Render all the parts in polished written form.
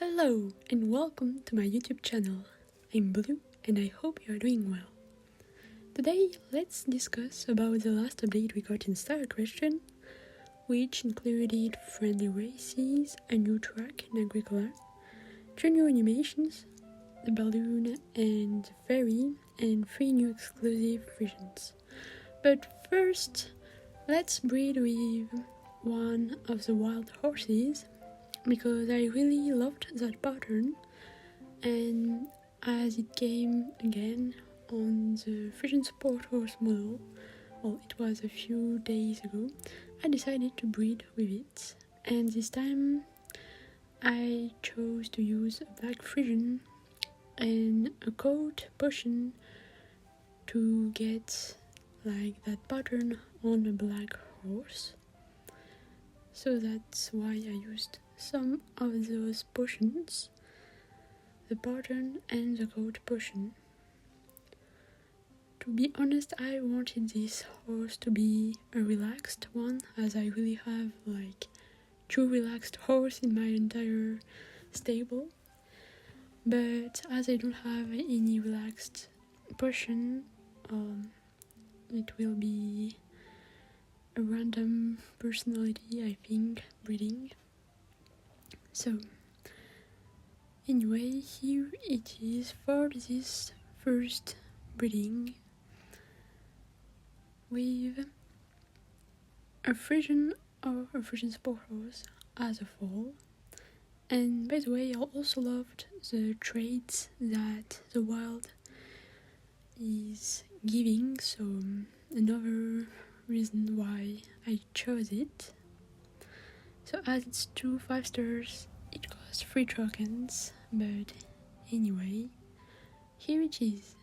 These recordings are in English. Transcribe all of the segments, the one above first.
Hello and welcome to my YouTube channel. I'm Blue and I hope you are doing well. Today let's discuss about the last update we got in Star Equestrian, which included friendly races, a new track in Agricola, 2 new animations, the balloon and Ferry, and 3 new exclusive friesians. But first, let's breed with one of the wild horses, because I really loved that pattern, and as it came again on the Friesian Sport Horse model, well, it was a few days ago, I decided to breed with it, and this time I chose to use a black Friesian and a coat potion to get like that pattern on a black horse. So that's why I used some of those potions, the pattern and the coat potion. To be honest, I wanted this horse to be a relaxed one, as I really have like 2 relaxed horses in my entire stable. But as I don't have any relaxed potion, it will be a random personality, I think, breeding. So, anyway, here it is for this first breeding with a Friesian or a Friesian Sport Horse as a foal. And by the way, I also loved the traits that the Wild is giving, so another reason why I chose it. So as it's 2 5 stars, it costs 3 tokens, but anyway, here it is.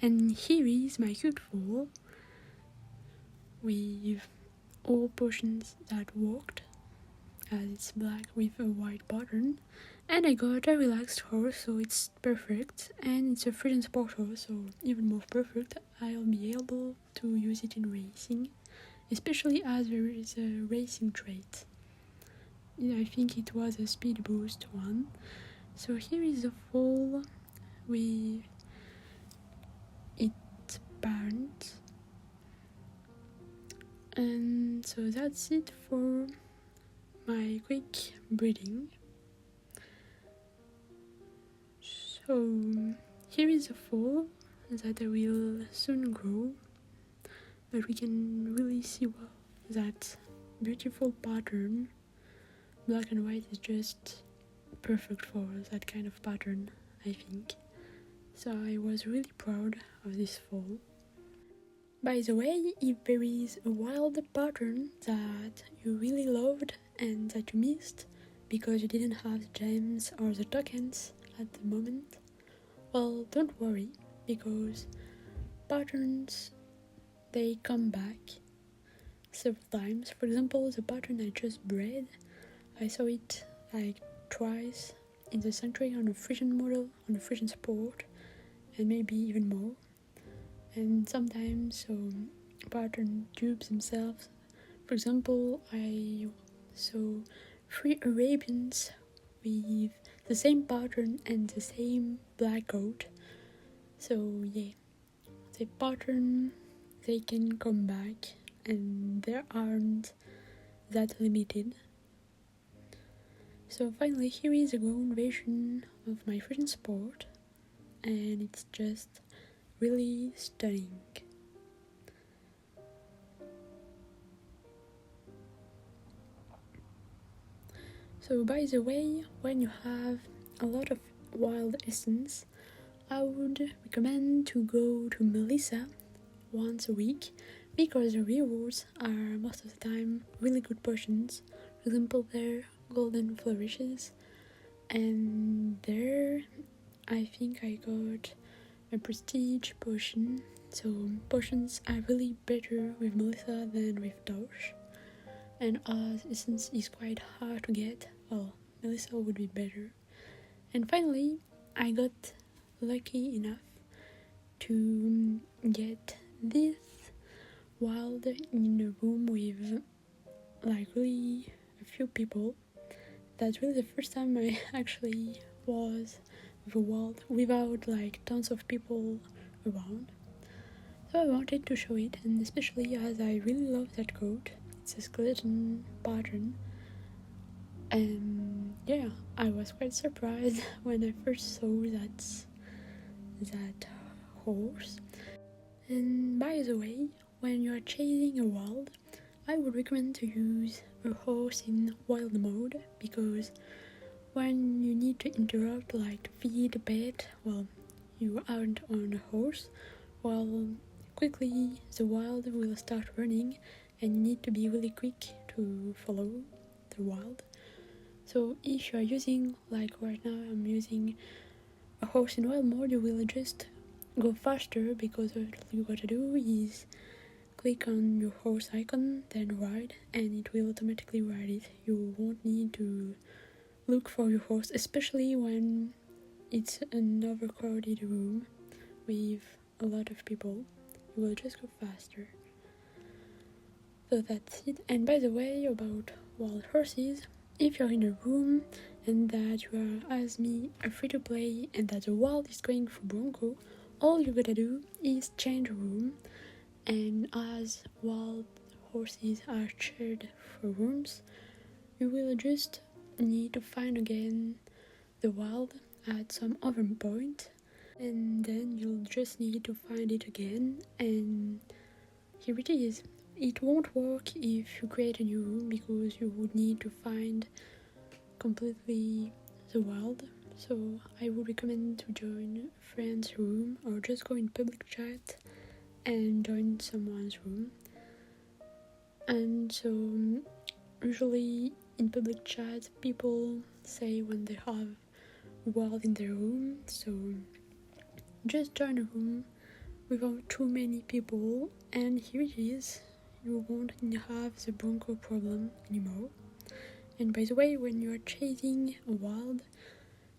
And here is my cute foal with all potions that worked, as it's black with a white pattern. And I got a relaxed horse, so it's perfect, and it's a Friesian Sport Horse, so even more perfect. I'll be able to use it in racing, especially as there is a racing trait. I think it was a speed boost one. So here is the foal with its parent, and so that's it for my quick breeding. So here is a foal that I will soon grow, but we can really see well that beautiful pattern. Black and white is just perfect for that kind of pattern, I think. So I was really proud of this foal. By the way, if there is a wild pattern that you really loved and that you missed because you didn't have the gems or the tokens at the moment, well, don't worry, because patterns, they come back several times. For example, the pattern I just bred, I saw it like twice in the sanctuary on a Friesian model, on a Friesian Sport, and maybe even more. And sometimes pattern dupes themselves. For example, I saw 3 Arabians with the same pattern and the same black coat. So yeah, the pattern, they can come back, and they aren't that limited. So finally, here is a grown version of my Friesian Sport, and it's just really stunning. So by the way, when you have a lot of wild essence, I would recommend to go to Melissa once a week, because the rewards are most of the time really good potions. For example, their golden flourishes, and there I think I got a prestige potion. So potions are really better with Melissa than with Dosh, and as essence is quite hard to get, well, Melissa would be better. And finally, I got lucky enough to get this wild in a room with like really a few people. That's really the first time I actually was with a wild without like tons of people around. So I wanted to show it, and especially as I really love that coat. It's a skeleton pattern. And yeah, I was quite surprised when I first saw that horse. And by the way, when you are chasing a wild, I would recommend to use a horse in wild mode, because when you need to interrupt, like to feed a pet, well, you aren't on a horse, well, quickly the wild will start running and you need to be really quick to follow the wild. So if you are using, like right now I'm using a horse in wild mode, you will just go faster, because all you gotta do is click on your horse icon, then ride, and it will automatically ride it. You won't need to look for your horse, especially when it's an overcrowded room with a lot of people. You will just go faster. So that's it. And by the way, about wild horses, if you're in a room and that you are, as me, a free-to-play, and that the wild is going for Bronco, all you gotta do is change room, and as wild horses are shared for rooms, you will just need to find again the wild at some other point, and then you'll just need to find it again, and here it is. It won't work if you create a new room, because you would need to find completely the wild. So I would recommend to join a friend's room, or just go in public chat and join someone's room. And so usually in public chat people say when they have wild in their room, so just join a room without too many people, and here it is. You won't have the Bronco problem anymore. And by the way, when you are chasing a wild,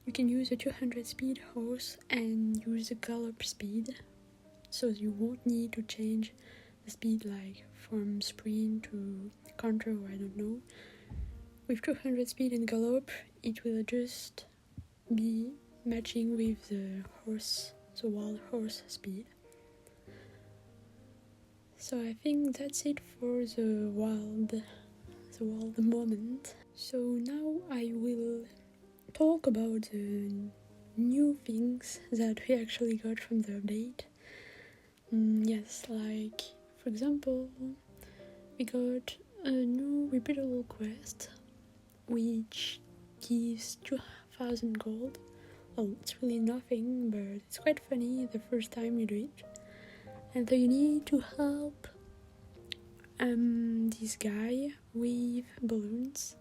you can use a 200 speed horse and use the gallop speed, so you won't need to change the speed like from sprint to counter, or I don't know. With 200 speed and gallop, it will just be matching with the wild horse speed. So I think that's it for the wild moment. So now I will talk about the new things that we actually got from the update. Yes, like for example, we got a new repeatable quest which gives 2000 gold. Well, it's really nothing, but it's quite funny the first time you do it. And so you need to help this guy with balloons,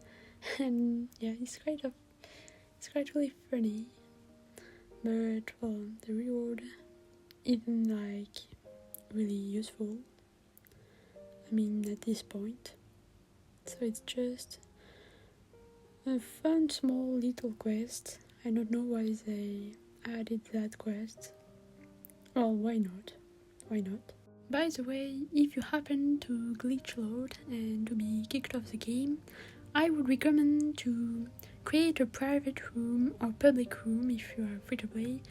and yeah, it's quite really funny. But well, the reward isn't like really useful, I mean, at this point. So it's just a fun small little quest. I don't know why they added that quest. Well, why not? By the way, if you happen to glitch load and to be kicked off the game, I would recommend to create a private room or public room if you are free to play,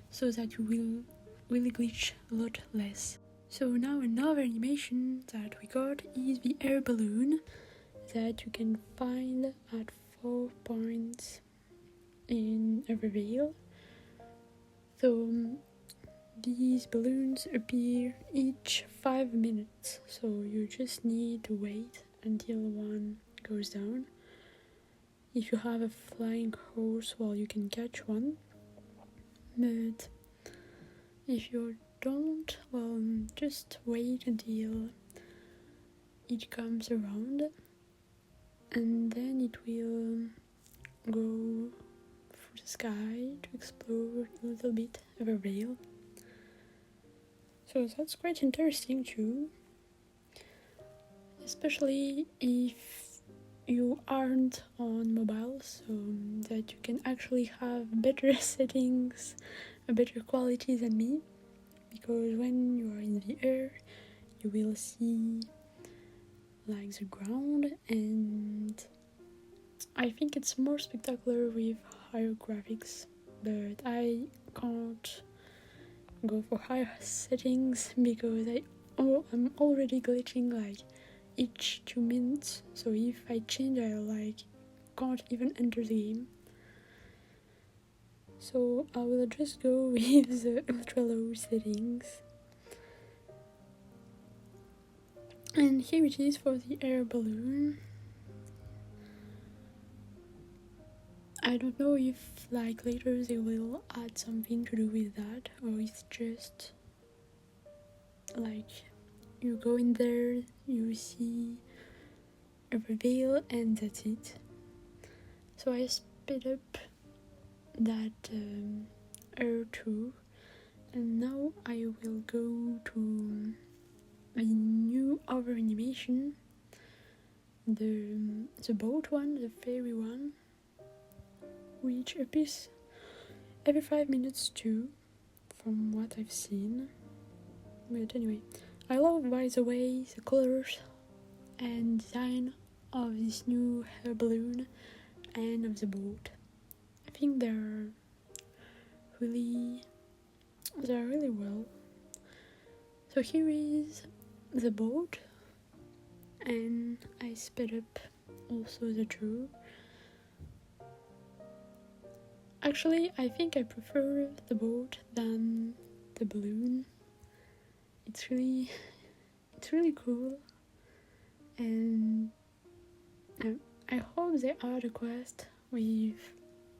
so that you will really glitch a lot less. So now another animation that we got is the air balloon that you can find at 4 points in a reveal. So these balloons appear each 5 minutes, so you just need to wait until one goes down. If you have a flying horse, well, you can catch one, but if you don't, well, just wait until it comes around, and then it will go through the sky to explore a little bit of a rail. So that's quite interesting too, especially if you aren't on mobile, so that you can actually have better settings, a better quality than me, because when you are in the air, you will see like the ground, and I think it's more spectacular with higher graphics, but I can't go for higher settings because I'm already glitching like each 2 minutes, so if I change I like can't even enter the game. So I will just go with the ultra low settings. And here it is for the air balloon. I don't know if like later they will add something to do with that, or it's just like you go in there, you see a reveal, and that's it. So I sped up that air too, and now I will go to a new other animation, the boat one, the ferry one, which appears every 5 minutes too, from what I've seen. But anyway, I love, by the way, the colors and design of this new air balloon and of the boat. I think they're really well. So here is the boat, and I sped up also the draw. Actually, I think I prefer the boat than the balloon. It's really cool, and I hope they add a quest with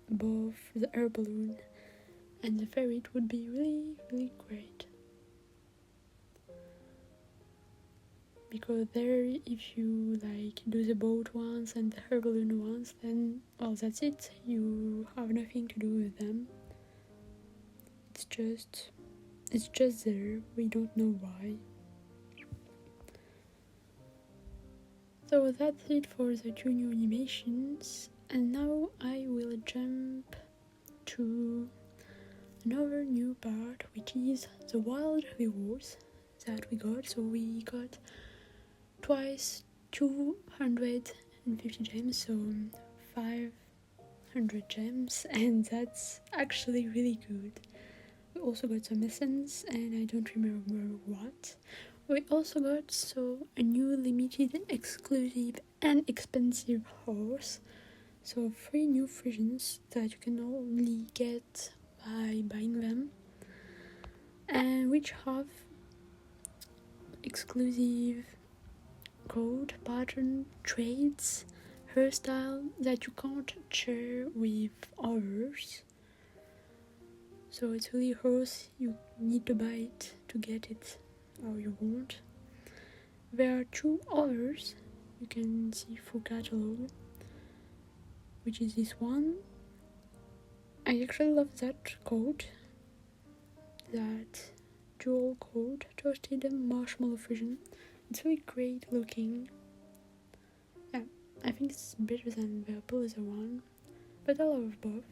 both the air balloon and the ferry. It would be really great, because there, if you like do the boat once and the air balloon once, then well, that's it, you have nothing to do with them. It's just there, we don't know why. So that's it for the 2 new animations, and now I will jump to another new part, which is the wild rewards that we got. So we got twice 250 gems, so 500 gems, and that's actually really good. We also got some essence, and I don't remember what. We also got a new limited, exclusive and expensive horse. So 3 new friesians that you can only get by buying them, and which have exclusive code, pattern, traits, hairstyle that you can't share with others. So it's really a horse, you need to buy it to get it, or you won't. There are 2 others you can see full catalog, which is this one. I actually love that coat, that jewel coat, toasted marshmallow friesian. It's really great looking. Yeah, I think it's better than the other one, but I love both.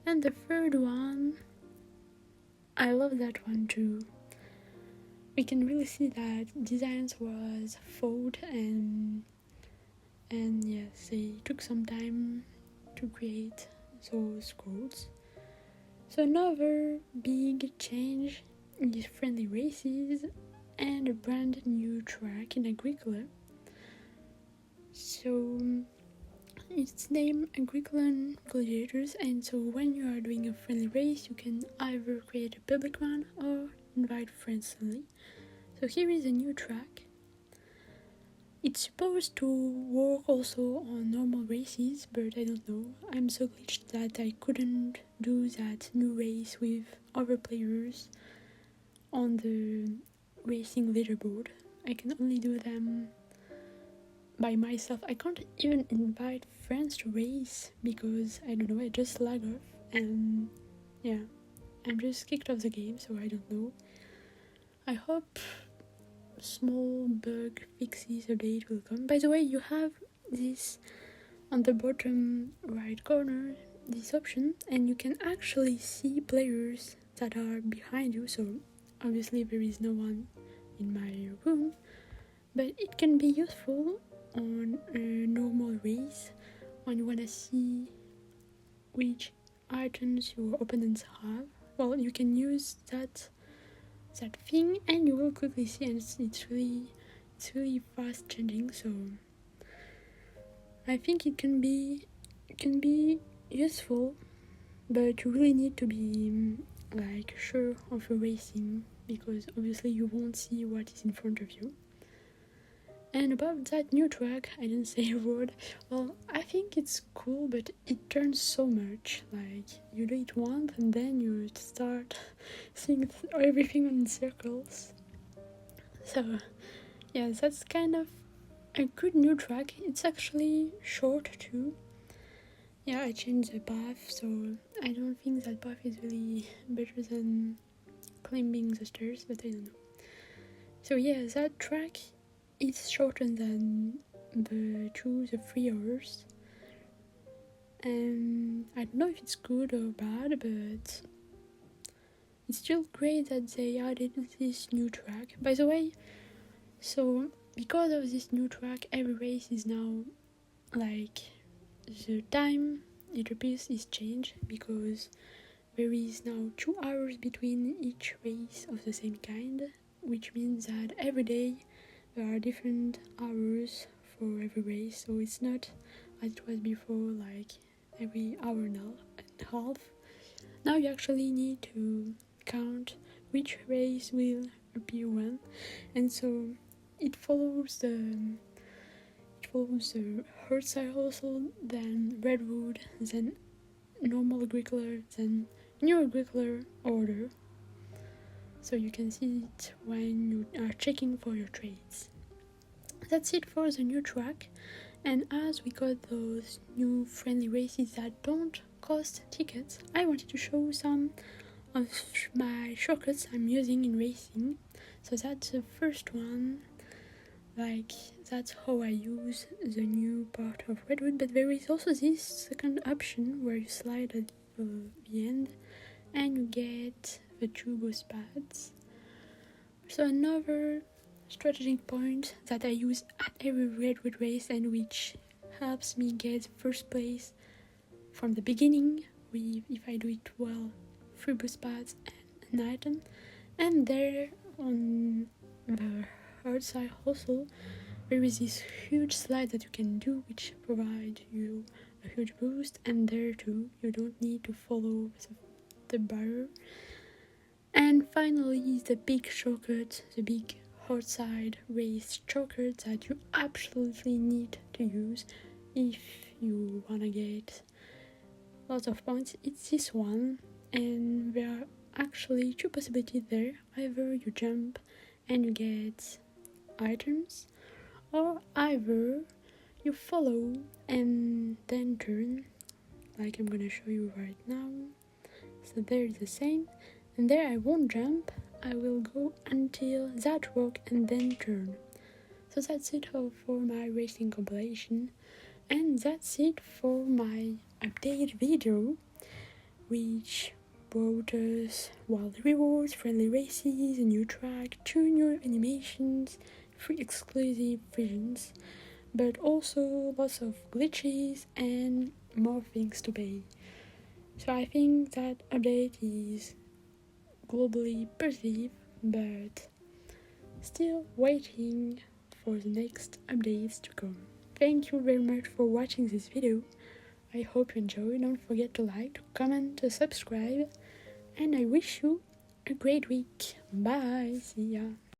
And the third one, I love that one too. We can really see that designs was thought, and yes, they took some time to create those codes. So another big change is friendly races and a brand new track in Agricola. So it's named Agricola Gladiators, and so when you are doing a friendly race, you can either create a public one or invite friends only. So here is a new track. It's supposed to work also on normal races, but I don't know. I'm so glitched that I couldn't do that new race with other players on the racing leaderboard. I can only do them by myself. I can't even invite friends to race because I don't know, I just lag off, and yeah, I'm just kicked off the game, so I don't know. I hope small bug fixes update will come. By the way, you have this on the bottom right corner, this option, and you can actually see players that are behind you. So obviously there is no one in my room, but it can be useful on a normal race when you wanna see which items your opponents have. Well, you can use that thing and you will quickly see, and it's really fast changing, so I think it can be useful, but you really need to be like sure of your racing, because obviously you won't see what is in front of you. And about that new track, I didn't say a word. Well, I think it's cool, but it turns so much. Like, you do it once and then you start seeing everything in circles. So, yeah, that's kind of a good new track. It's actually short too. Yeah, I changed the path, so I don't think that path is really better than climbing the stairs, but I don't know. So yeah, that track is shorter than the 3 hours. And I don't know if it's good or bad, but it's still great that they added this new track. By the way, so because of this new track, every race is now like the time it appears is changed, because there is now 2 hours between each race of the same kind, which means that every day there are different hours for every race, so it's not as it was before, like every hour and a half. Now you actually need to count which race will appear when, and so it follows the Heyy also, then Redwood, then normal Agricola, then new Agricola order. So you can see it when you are checking for your trades. That's it for the new track, and as we got those new friendly races that don't cost tickets, I wanted to show some of my shortcuts I'm using in racing. So that's the first one, like that's how I use the new part of Redwood, but there is also this second option where you slide at the end and you get the 2 boost pads. So another strategic point that I use at every Redwood race, and which helps me get first place from the beginning, if I do it well, 3 boost pads and an item. And there on the hard side also, there is this huge slide that you can do, which provides you a huge boost, and there too you don't need to follow the barrier. And finally, the big shortcut, the big hard side race shortcut that you absolutely need to use if you wanna get lots of points. It's this one, and there are actually 2 possibilities there. Either you jump and you get items, or either you follow and then turn, like I'm gonna show you right now. So there is the same, and there I won't jump, I will go until that rock and then turn. So that's it for my racing compilation, and that's it for my update video, which brought us wild rewards, friendly races, a new track, 2 new animations, 3 exclusive friesians, but also lots of glitches and more things to pay. So I think that update is globally positive, but still waiting for the next updates to come. Thank you very much for watching this video. I hope you enjoyed. Don't forget to like, to comment, to subscribe, and I wish you a great week. Bye, see ya.